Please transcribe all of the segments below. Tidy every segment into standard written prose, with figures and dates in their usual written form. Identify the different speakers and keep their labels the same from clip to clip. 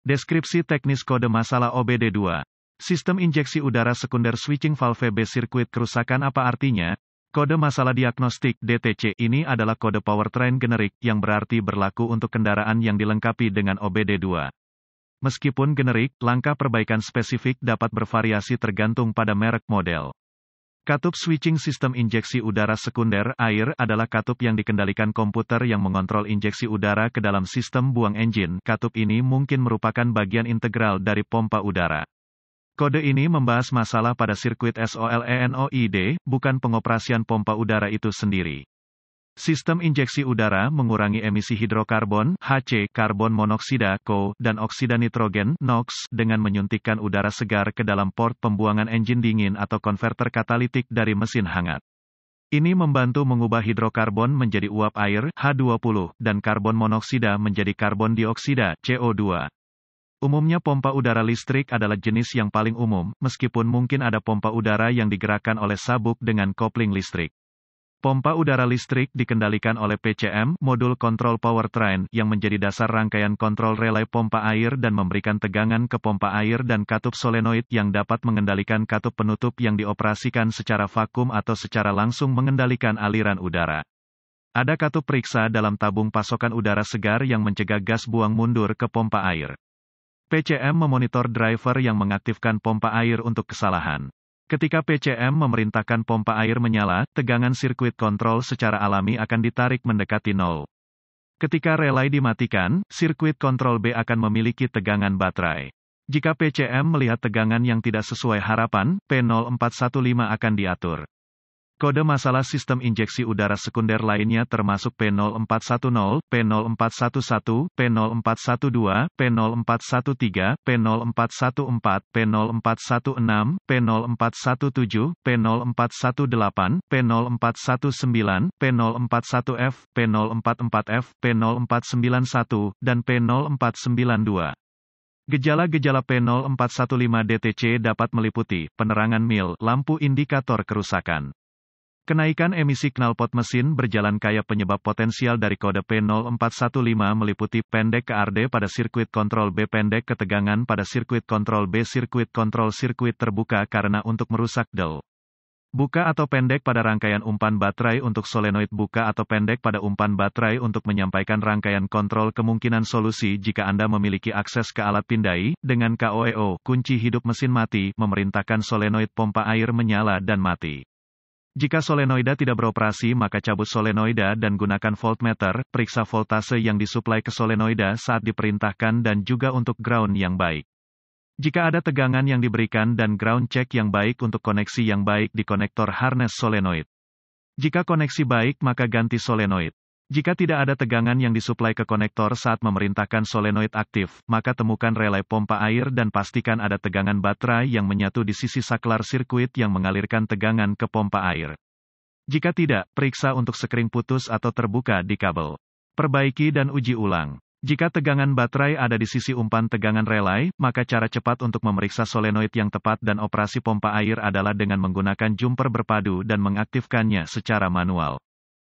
Speaker 1: Deskripsi teknis kode masalah OBD2. Sistem injeksi udara sekunder switching valve B sirkuit kerusakan. Apa artinya? Kode masalah diagnostik DTC ini adalah kode powertrain generik yang berarti berlaku untuk kendaraan yang dilengkapi dengan OBD2. Meskipun generik, langkah perbaikan spesifik dapat bervariasi tergantung pada merek model. Katup switching sistem injeksi udara sekunder air adalah katup yang dikendalikan komputer yang mengontrol injeksi udara ke dalam sistem buang engine. Katup ini mungkin merupakan bagian integral dari pompa udara. Kode ini membahas masalah pada sirkuit solenoid, bukan pengoperasian pompa udara itu sendiri. Sistem injeksi udara mengurangi emisi hidrokarbon, HC, karbon monoksida, CO, dan oksida nitrogen, NOx, dengan menyuntikkan udara segar ke dalam port pembuangan engine dingin atau konverter katalitik dari mesin hangat. Ini membantu mengubah hidrokarbon menjadi uap air, H20, dan karbon monoksida menjadi karbon dioksida, CO2. Umumnya pompa udara listrik adalah jenis yang paling umum, meskipun mungkin ada pompa udara yang digerakkan oleh sabuk dengan kopling listrik. Pompa udara listrik dikendalikan oleh PCM, modul kontrol powertrain, yang menjadi dasar rangkaian kontrol relay pompa air dan memberikan tegangan ke pompa air dan katup solenoid yang dapat mengendalikan katup penutup yang dioperasikan secara vakum atau secara langsung mengendalikan aliran udara. Ada katup periksa dalam tabung pasokan udara segar yang mencegah gas buang mundur ke pompa air. PCM memonitor driver yang mengaktifkan pompa air untuk kesalahan. Ketika PCM memerintahkan pompa air menyala, tegangan sirkuit kontrol secara alami akan ditarik mendekati nol. Ketika relay dimatikan, sirkuit kontrol B akan memiliki tegangan baterai. Jika PCM melihat tegangan yang tidak sesuai harapan, P0415 akan diatur. Kode masalah sistem injeksi udara sekunder lainnya termasuk P0410, P0411, P0412, P0413, P0414, P0416, P0417, P0418, P0419, P04F, P04F, P0491, dan P0492. Gejala-gejala P0415 DTC dapat meliputi penerangan mil, lampu indikator kerusakan. Kenaikan emisi knalpot mesin berjalan kaya. Penyebab potensial dari kode P0415 meliputi pendek KRD pada sirkuit kontrol B, pendek ketegangan pada sirkuit kontrol B, sirkuit kontrol sirkuit terbuka karena untuk merusak del. Buka atau pendek pada rangkaian umpan baterai untuk solenoid, buka atau pendek pada umpan baterai untuk menyampaikan rangkaian kontrol. Kemungkinan solusi jika Anda memiliki akses ke alat pindai, dengan KOEO, kunci hidup mesin mati, memerintahkan solenoid pompa air menyala dan mati. Jika solenoida tidak beroperasi maka cabut solenoida dan gunakan voltmeter, periksa voltase yang disuplai ke solenoida saat diperintahkan dan juga untuk ground yang baik. Jika ada tegangan yang diberikan dan ground check yang baik untuk koneksi yang baik di konektor harness solenoid. Jika koneksi baik maka ganti solenoid. Jika tidak ada tegangan yang disuplai ke konektor saat memerintahkan solenoid aktif, maka temukan relay pompa air dan pastikan ada tegangan baterai yang menyatu di sisi saklar sirkuit yang mengalirkan tegangan ke pompa air. Jika tidak, periksa untuk sekring putus atau terbuka di kabel. Perbaiki dan uji ulang. Jika tegangan baterai ada di sisi umpan tegangan relay, maka cara cepat untuk memeriksa solenoid yang tepat dan operasi pompa air adalah dengan menggunakan jumper berpadu dan mengaktifkannya secara manual.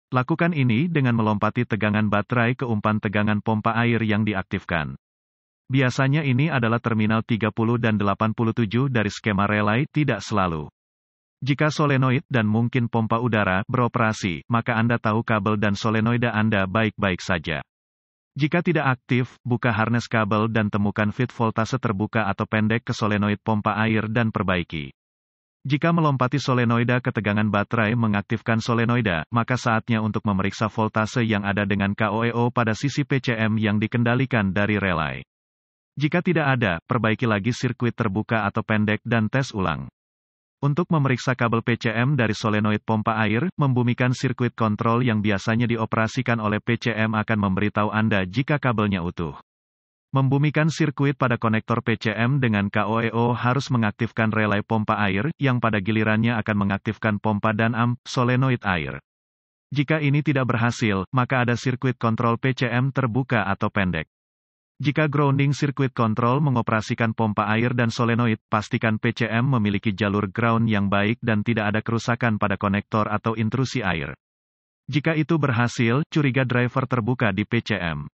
Speaker 1: Lakukan ini dengan melompati tegangan baterai ke umpan tegangan pompa air yang diaktifkan. Biasanya ini adalah terminal 30 dan 87 dari skema relay, tidak selalu. Jika solenoid dan mungkin pompa udara beroperasi, maka Anda tahu kabel dan solenoida Anda baik-baik saja. Jika tidak aktif, buka harness kabel dan temukan fit voltase terbuka atau pendek ke solenoid pompa air dan perbaiki. Jika melompati solenoida ke tegangan baterai mengaktifkan solenoida, maka saatnya untuk memeriksa voltase yang ada dengan KOEO pada sisi PCM yang dikendalikan dari relay. Jika tidak ada, perbaiki lagi sirkuit terbuka atau pendek dan tes ulang. Untuk memeriksa kabel PCM dari solenoid pompa air, membumikan sirkuit kontrol yang biasanya dioperasikan oleh PCM akan memberitahu Anda jika kabelnya utuh. Membumikan sirkuit pada konektor PCM dengan KOEO harus mengaktifkan relay pompa air, yang pada gilirannya akan mengaktifkan pompa dan amp solenoid air. Jika ini tidak berhasil, maka ada sirkuit kontrol PCM terbuka atau pendek. Jika grounding sirkuit kontrol mengoperasikan pompa air dan solenoid, pastikan PCM memiliki jalur ground yang baik dan tidak ada kerusakan pada konektor atau intrusi air. Jika itu berhasil, curiga driver terbuka di PCM.